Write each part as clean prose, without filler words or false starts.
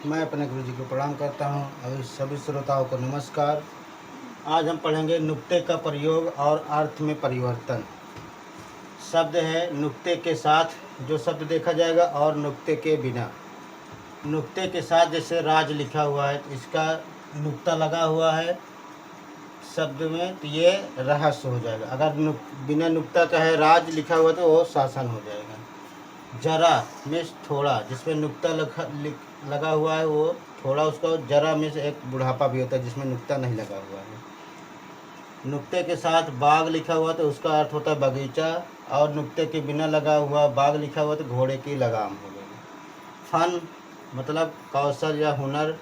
मैं अपने गुरुजी को प्रणाम करता हूँ और सभी श्रोताओं को नमस्कार। आज हम पढ़ेंगे नुक्ते का प्रयोग और अर्थ में परिवर्तन। शब्द है नुक्ते के साथ जो शब्द देखा जाएगा और नुक्ते के बिना। नुक्ते के साथ जैसे राज लिखा हुआ है तो इसका नुक्ता लगा हुआ है शब्द में तो ये रहस्य हो जाएगा। अगर बिना नुक्ता का है राज लिखा हुआ तो वो शासन हो जाएगा। जरा में थोड़ा जिसमें नुक्ता लगा हुआ है वो थोड़ा उसका जरा में से एक बुढ़ापा भी होता है जिसमें नुक्ता नहीं लगा हुआ है। नुक्ते के साथ बाग लिखा हुआ तो उसका अर्थ होता है बगीचा, और नुक्ते के बिना लगा हुआ बाग लिखा हुआ तो घोड़े की लगाम हो गई। फन मतलब कौशल या हुनर,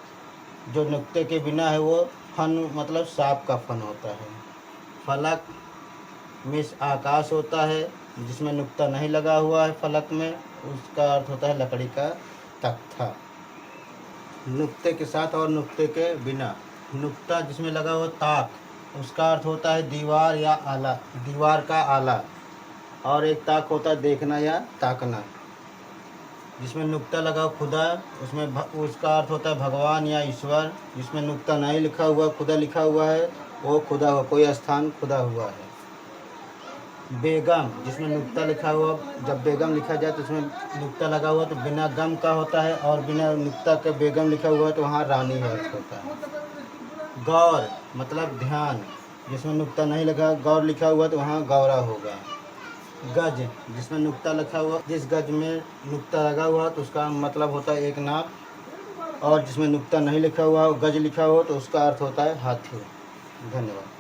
जो नुक्ते के बिना है वो फन मतलब सांप का फन होता है। फलक में आकाश होता है जिसमें नुक्ता नहीं लगा हुआ है फलक में, उसका अर्थ होता है लकड़ी का तख्ता। नुक्ते के साथ और नुक्ते के बिना। नुक्ता जिसमें लगा हुआ ताक, उसका अर्थ होता है दीवार या आला, दीवार का आला। और एक ताक होता है देखना या ताकना। जिसमें नुक्ता लगा हुआ खुदा, उसमें उसका अर्थ होता है भगवान या ईश्वर। जिसमें नुक्ता नहीं लिखा हुआ खुदा लिखा हुआ है वो खुदा हुआ, कोई स्थान खुदा हुआ है। बेगम जिसमें नुक्ता लिखा हुआ, जब बेगम लिखा जाए तो उसमें नुक्ता लगा हुआ तो बिना गम का होता है, और बिना नुक्ता के बेगम लिखा हुआ तो वहाँ रानी है होता है। गौर मतलब ध्यान, जिसमें नुक्ता नहीं लगा गौर लिखा हुआ तो वहाँ गौरा होगा। गज जिसमें नुक्ता लिखा हुआ, जिस गज में नुक्ता लगा हुआ तो उसका मतलब होता है एक नाप, और जिसमें नुक्ता नहीं लिखा हुआ गज लिखा हुआ तो उसका अर्थ होता है हाथी। धन्यवाद।